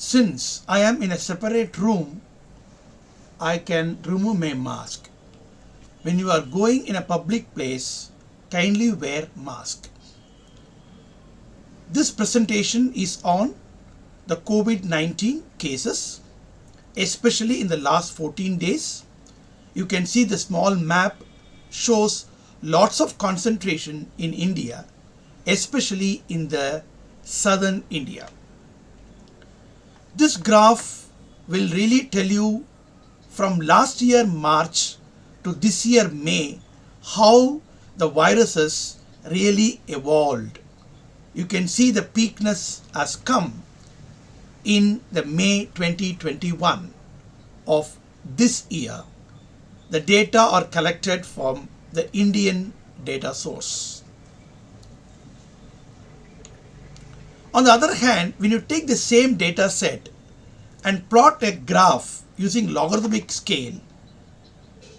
Since I am in a separate room, I can remove my mask. When you are going in a public place, kindly wear mask. This presentation is on the COVID-19 cases, especially in the last 14 days. You can see the small map shows lots of concentration in India, especially in the southern India. This graph will really tell you from last year March to this year May how the viruses really evolved. You can see the peakness has come in the May 2021 of this year. The data are collected from the Indian data source. On the other hand, when you take the same data set and plot a graph using logarithmic scale,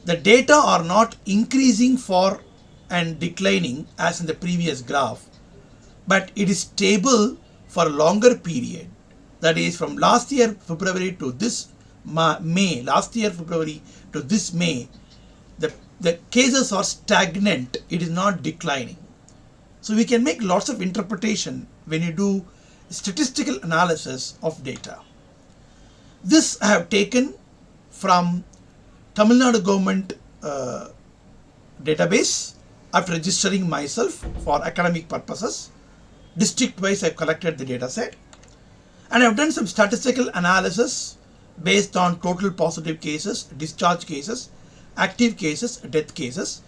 the data are not increasing for and declining as in the previous graph, but it is stable for a longer period. That is from last year February to this May, the cases are stagnant, it is not declining. So we can make lots of interpretation when you do statistical analysis of data. This I have taken from Tamil Nadu government database after registering myself for academic purposes. District wise I have collected the data set and I have done some statistical analysis based on total positive cases, discharge cases, active cases, death cases.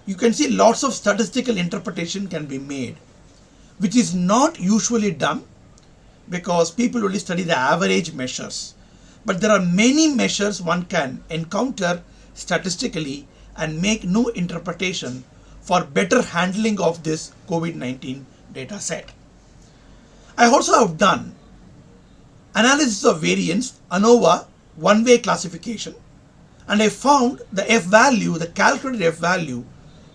You can see lots of statistical interpretation can be made, which is not usually done because people only study the average measures. But there are many measures one can encounter statistically and make new interpretation for better handling of this COVID-19 data set. I also have done analysis of variance, ANOVA, one-way classification, and I found the F value, the calculated F value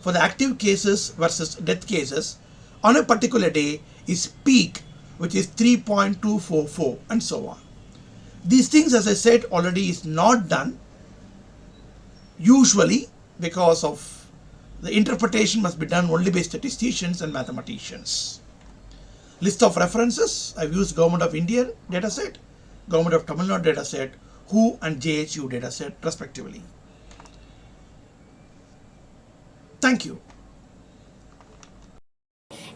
for the active cases versus death cases on a particular day is peak, which is 3.244 and so on. These things, as I said already, is not done usually because of the interpretation must be done only by statisticians and mathematicians. List of references, I've used Government of India dataset, Government of Tamil Nadu dataset, WHO and JHU dataset respectively. Thank you.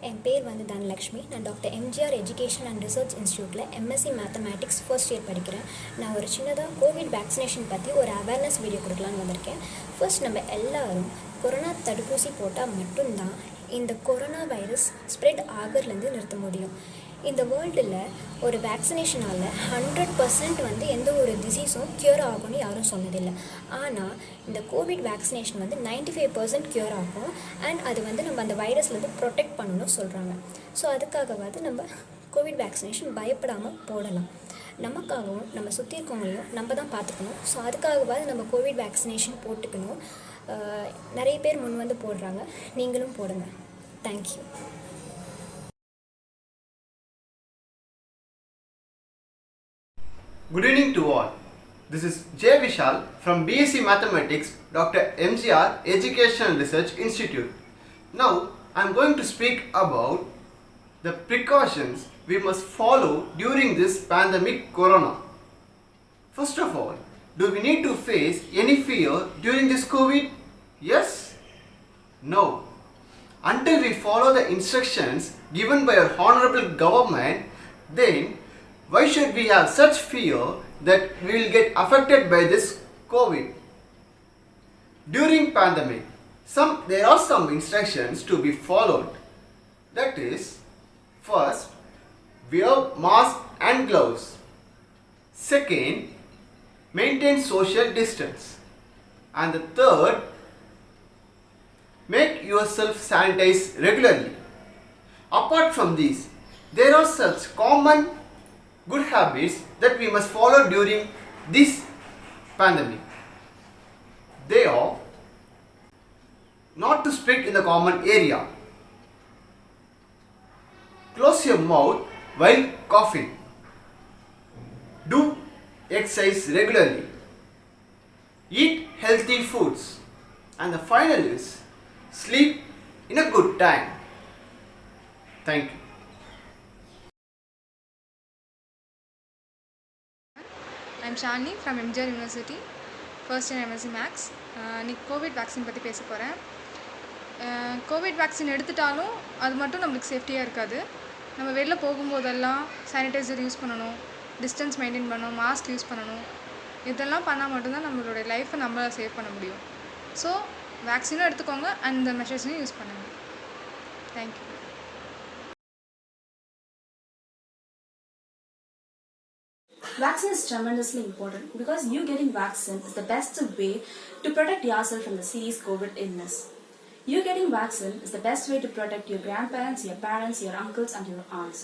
என் பேர் வந்து தனலக்ஷ்மி. நான் doctor MGR education and research இன்ஸ்டியூட்டில் MSc mathematics first year படிக்கிறேன். நான் ஒரு சின்னதாக Covid vaccination பற்றி ஒரு அவேர்னஸ் வீடியோ கொடுக்கலான்னு வந்திருக்கேன். ஃபர்ஸ்ட் நம்ம எல்லாரும் கொரோனா தடுப்பூசி போட்டால் மட்டும்தான் இந்த கொரோனா வைரஸ் ஸ்ப்ரெட் ஆகிறதுலேருந்து நிறுத்த முடியும். இந்த வேர்ல்டில் ஒரு வேக்சினேஷனால் 100% வந்து எந்த ஒரு டிசீஸும் க்யூர் ஆகும்னு யாரும் சொன்னதில்லை. ஆனால் இந்த கோவிட் வேக்சினேஷன் வந்து 95% க்யூர் ஆகும் அண்ட் அது வந்து நம்ம அந்த வைரஸ்லேருந்து ப்ரொடெக்ட் பண்ணணும்னு சொல்கிறாங்க. ஸோ அதுக்காகவாது நம்ம கோவிட் வேக்சினேஷன் பயப்படாமல் போடலாம். நமக்காகவும் நம்ம சுற்றி இருக்கவங்களையும் நம்ம தான் பார்த்துக்கணும். ஸோ அதுக்காகவாது நம்ம கோவிட் வேக்சினேஷன் போட்டுக்கணும். நிறைய பேர் முன் வந்து போடுறாங்க, நீங்களும் போடுங்க. Thank you. Good evening to all. This is J. Vishal from BSc Mathematics, Dr. MGR Education and Research Institute. Now, I am going to speak about the precautions we must follow during this pandemic corona. First of all, do we need to face any fear during this COVID? Yes? No. Until we follow the instructions given by our honorable government, then why should we have such fear that we will get affected by this COVID? During pandemic, there are some instructions to be followed. That is, first, wear mask and gloves. Second, maintain social distance. And the third, make yourself sanitize regularly. Apart from these, there are such common good habits that we must follow during this pandemic. They are not to spit in the common area, close your mouth while coughing, Do exercise regularly. Eat healthy foods. And the final is sleep in a good time. Thank you. I'm Shalini from MGR University, first in MSc Max. இன்னைக்கு Covid vaccine பற்றி பேச போகிறேன். Covid vaccine எடுத்துட்டாலும் அது மட்டும் நம்மளுக்கு சேஃப்டியாக இருக்காது. நம்ம வெளில போகும்போதெல்லாம் சானிடைசர் யூஸ் பண்ணணும், டிஸ்டன்ஸ் மெயின்டைன் பண்ணணும், மாஸ்க் யூஸ் பண்ணணும். இதெல்லாம் பண்ணால் மட்டும்தான் நம்மளோட லைஃப்பை நம்மளால் சேவ் பண்ண முடியும். ஸோ வேக்சினும் எடுத்துக்கோங்க அண்ட் இந்த மெஷர்ஸையும் யூஸ் பண்ணுங்கள். Thank you. Vaccine is tremendously important because you getting vaccine is the best way to protect yourself from the serious COVID illness. You getting vaccine is the best way to protect your grandparents, your parents, your uncles and your aunts.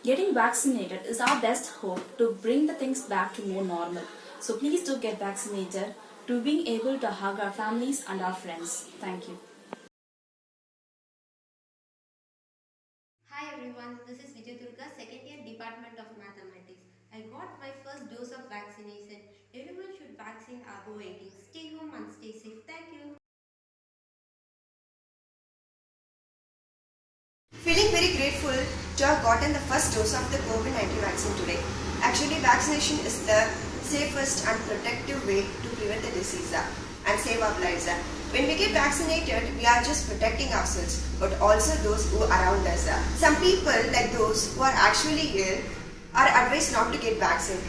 Getting vaccinated is our best hope to bring the things back to more normal. So please do get vaccinated to being able to hug our families and our friends. Thank you. Hi everyone, this is Vijay Durga, second year Department of Mathematics. I got my first dose of vaccination. Everyone should vaccine above 18. Stay home and stay safe. Thank you. Feeling very grateful to have gotten the first dose of the COVID-19 vaccine today. Actually, vaccination is the safest and protective way to prevent the disease and save our lives. When we get vaccinated, we are just protecting ourselves, but also those who are around us. Some people, like those who are actually ill, are advised not to get vaccine,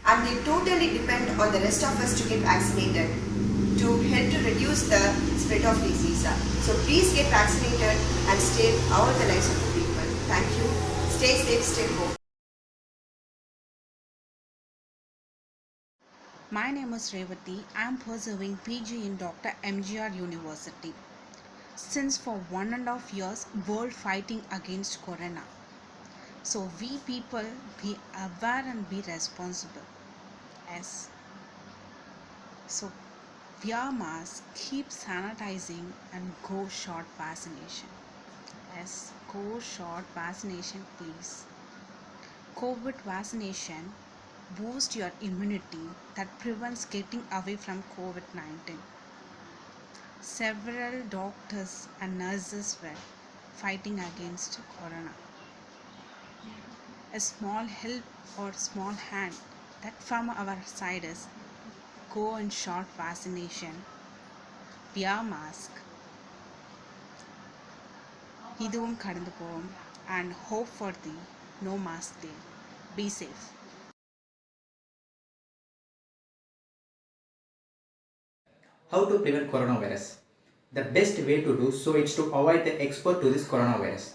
and they totally depend on the rest of us to get vaccinated to help to reduce the spread of disease. So please get vaccinated and save all the lives of the people. Thank you. Stay safe, stay home. My name is Revati. I am pursuing PG in Dr. MGR University. Since for 1.5 years, world fighting against corona. So we people be aware and be responsible. Yes. So wear mask, keep sanitizing and go short vaccination. Yes, go short vaccination please. COVID vaccination boost your immunity that prevents getting away from COVID-19. Several doctors and nurses were fighting against corona. A small help or small hand that from our side is go and short vaccination, wear mask. இதுவும் கடந்து போகும் and hope for the no mask day. Be safe. How to prevent coronavirus? The best way to do so is to avoid the exposure to this coronavirus.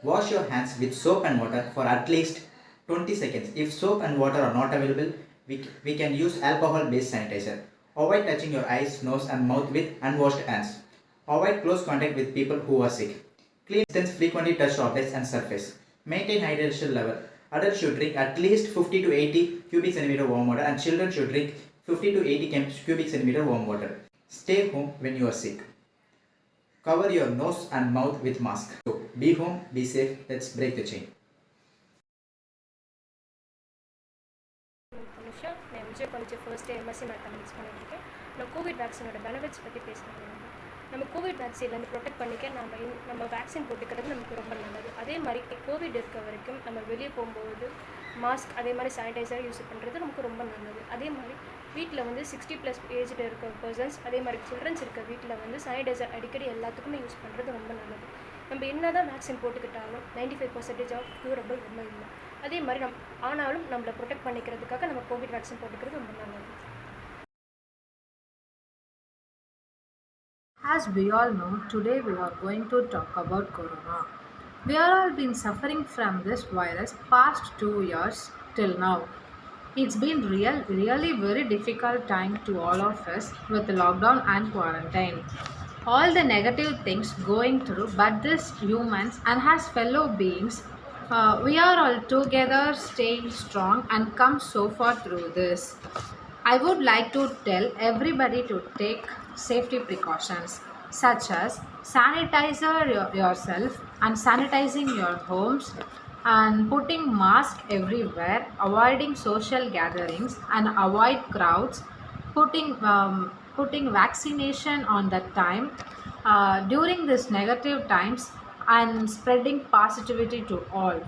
Wash your hands with soap and water for at least 20 seconds. If soap and water are not available, we can use alcohol-based sanitizer. Avoid touching your eyes, nose and mouth with unwashed hands. Avoid close contact with people who are sick. Clean distance, frequently touch objects and surface. Maintain hydration level. Adults should drink at least 50 to 80 cubic centimeter warm water and children should drink 50 to 80 cubic centimeter warm water. Stay home when you are sick. Cover your nose and mouth with mask. So, be home, be safe, let's break the chain. நான் MGR college first MSc mathematics பண்ணியிருக்கேன். நான் Covid வேக்சினோட benefits பற்றி பேசுகிறேன். நம்ம Covid வேக்சின்லேருந்து protect பண்ணிக்க நம்ம vaccine போட்டுக்கிறது நமக்கு ரொம்ப நல்லது. அதே மாதிரி கோவிட் இருக்க வரைக்கும் நம்ம வெளியே போகும்போது மாஸ்க் அதே மாதிரி சானிடைசர் யூஸ் பண்ணுறது நமக்கு ரொம்ப நல்லது. அதே மாதிரி வீட்டில் வந்து 60+ ஏஜில் இருக்க பர்சன்ஸ் அதே மாதிரி சில்ட்ரன்ஸ் இருக்க வீட்டில் வந்து சானிடைசர் அடிக்கடி எல்லாத்துக்குமே யூஸ் பண்ணுறது ரொம்ப நல்லது. நம்ம என்ன தான் வேக்சின் போட்டுக்கிட்டாலும் 95% ஆஃப் க்யூரபிள் ரொம்ப இல்லை. அதே மாதிரி ஆனாலும் நம்மளை ப்ரொடெக்ட் பண்ணிக்கிறதுக்காக நம்ம கோவிட் வேக்சின் போட்டுக்கிறது ரொம்ப நல்லது. As we all know, today we are going to talk about corona. We are all been suffering from this virus past 2 years till now. It's been really very difficult time to all of us with the lockdown and quarantine. All the negative things going through, but this humans and as fellow beings, we are all together staying strong and come so far through this. I would like to tell everybody to take safety precautions such as sanitize yourself and sanitizing your homes, and putting mask everywhere, avoiding social gatherings and avoid crowds, putting vaccination on that time during these negative times and spreading positivity to all.